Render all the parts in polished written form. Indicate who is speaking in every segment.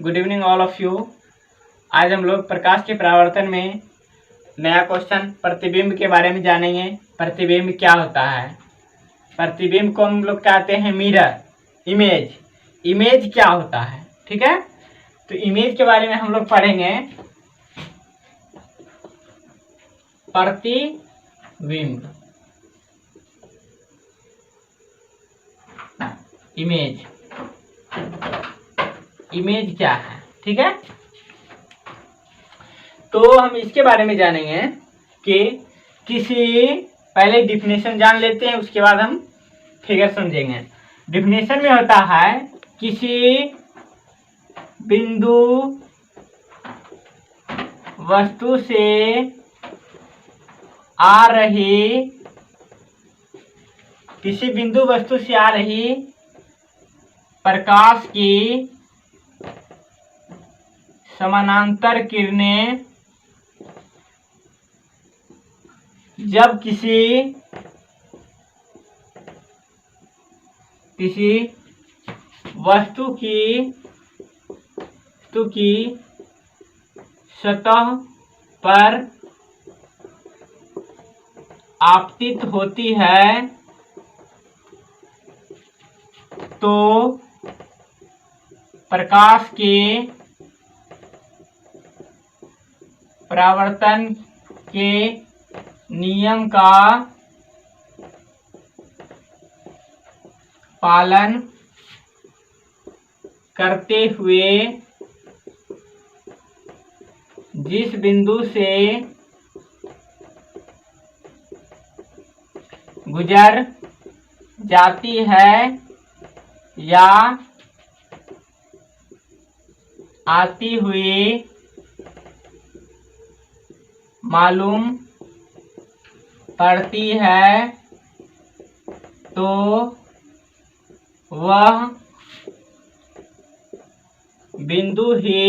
Speaker 1: Good evening all of you. आज हम लोग प्रकाश के परावर्तन में नया क्वेश्चन प्रतिबिंब के बारे में जानेंगे। प्रतिबिंब क्या होता है? प्रतिबिंब को हम लोग कहते हैं मिरर, इमेज। इमेज क्या होता है? ठीक है, तो इमेज के बारे में हम लोग पढ़ेंगे। प्रतिबिंब, इमेज, इमेज क्या है? ठीक है, तो हम इसके बारे में जानेंगे कि पहले डिफिनेशन जान लेते हैं, उसके बाद हम फिगर समझेंगे। डिफिनेशन में होता है किसी बिंदु वस्तु से आ रही, किसी बिंदु वस्तु से आ रही प्रकाश की समानांतर किरणें जब किसी वस्तु की सतह पर आपतित होती है तो प्रकाश के परावर्तन के नियम का पालन करते हुए जिस बिंदु से गुजर जाती है या आती हुई मालूम पड़ती है तो वह बिंदु ही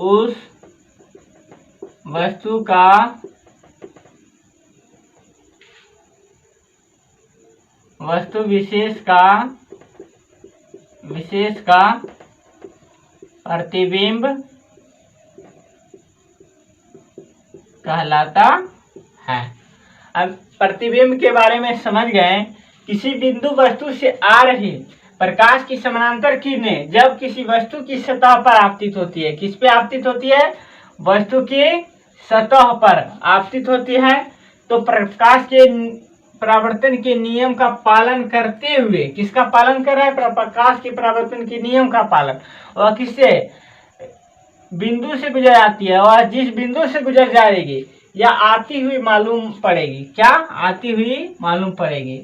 Speaker 1: उस वस्तु विशेष का प्रतिबिंब कहलाता है। अब प्रतिबिंब के बारे में समझ गए। किसी बिंदु वस्तु से आ रही प्रकाश की समानांतर किरणें जब किसी वस्तु की सतह पर आपतित होती है, किस पे आपतित होती है? वस्तु की सतह पर आपतित होती है तो प्रकाश के परावर्तन के नियम का पालन करते हुए, किसका पालन कर रहा है? प्रकाश के परावर्तन के नियम का पालन। और किससे? बिंदु से गुजर जाती है और जिस बिंदु से गुजर जाएगी या आती हुई मालूम पड़ेगी। क्या? आती हुई मालूम पड़ेगी,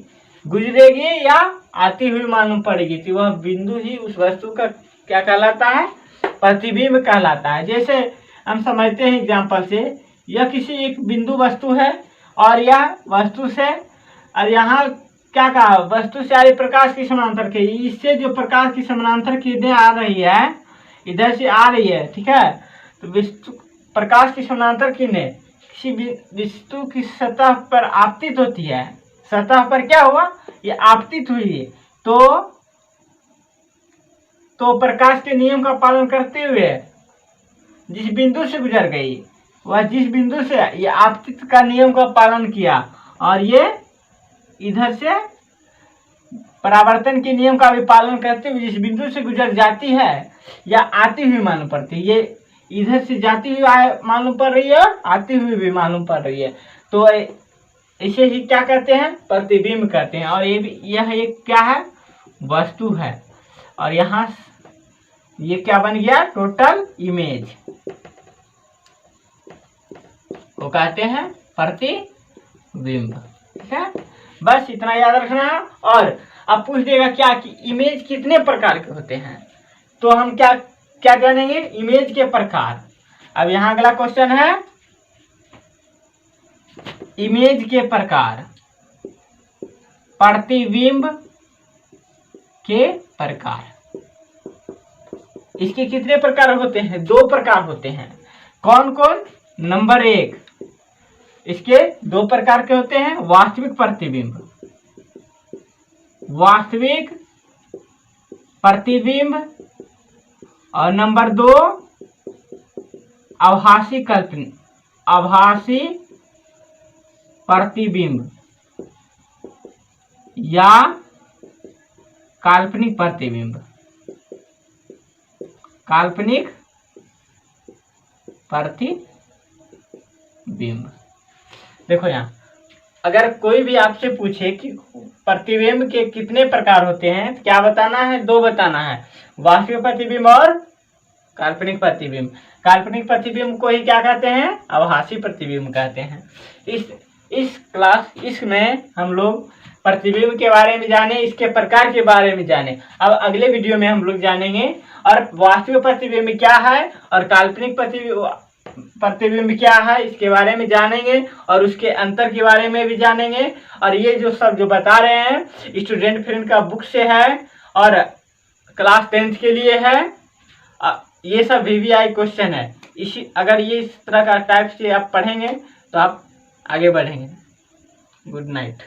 Speaker 1: गुजरेगी या आती हुई मालूम पड़ेगी, तो वह बिंदु ही उस वस्तु का क्या कहलाता है? प्रतिबिंब कहलाता है। जैसे हम समझते हैं एग्जाम्पल से, यह किसी एक बिंदु वस्तु है और यह वस्तु से, और यहाँ क्या कहा? वस्तु से आ रही प्रकाश की समानांतर की, इससे जो प्रकाश की समानांतर किरणें आ रही है, इधर से आ रही है, ठीक है, तो प्रकाश की समानांतर किरणें किसी वस्तु की सतह पर आपतित होती है। सतह पर क्या हुआ? ये आपतित हुई तो प्रकाश के नियम का पालन करते हुए जिस बिंदु से गुजर गई, वह जिस बिंदु से ये आपतित का नियम का पालन किया और ये इधर से परावर्तन के नियम का भी पालन करते हुए जिस बिंदु से गुजर जाती है या आती हुई मालूम पड़ती है, ये इधर से जाती हुई मालूम पड़ रही है, आती हुई भी मालूम पड़ रही है, तो इसे ही क्या कहते हैं? प्रतिबिंब कहते हैं। और यह एक क्या है? वस्तु है। और यहाँ ये क्या बन गया? टोटल इमेज को कहते हैं प्रतिबिंब। ठीक है, बस इतना याद रखना है। और अब पूछ देगा क्या कि इमेज कितने प्रकार के होते हैं, तो हम क्या क्या जानेंगे? इमेज के प्रकार। अब यहाँ अगला क्वेश्चन है इमेज के प्रकार, प्रतिबिंब के प्रकार। इसके कितने प्रकार होते हैं? 2 प्रकार होते हैं। कौन कौन? नंबर 1, इसके 2 प्रकार के होते हैं। वास्तविक प्रतिबिंब, वास्तविक प्रतिबिंब और नंबर 2 आभासी कल्पना, आभासी प्रतिबिंब या काल्पनिक प्रतिबिंब, काल्पनिक प्रतिबिंब। देखो यहाँ अगर कोई भी आपसे पूछे कि प्रतिबिंब के कितने प्रकार होते हैं तो क्या बताना है? 2 बताना है, वास्तविक प्रतिबिंब और काल्पनिक प्रतिबिंब। काल्पनिक प्रतिबिंब को ही क्या कहते हैं? आभासी प्रतिबिंब कहते हैं। इसमें हम लोग प्रतिबिंब के बारे में जाने, इसके प्रकार के बारे में जाने। अब अगले वीडियो में हम लोग जानेंगे और वास्तविक प्रतिबिंब क्या है और काल्पनिक प्रतिबिंब क्या है, इसके बारे में जानेंगे और उसके अंतर के बारे में भी जानेंगे। और ये जो सब जो बता रहे हैं स्टूडेंट फ्रेंड का बुक से है और क्लास 10th के लिए है। ये सब VVI क्वेश्चन है। अगर ये इस तरह का टाइप से आप पढ़ेंगे तो आप आगे बढ़ेंगे। Good night.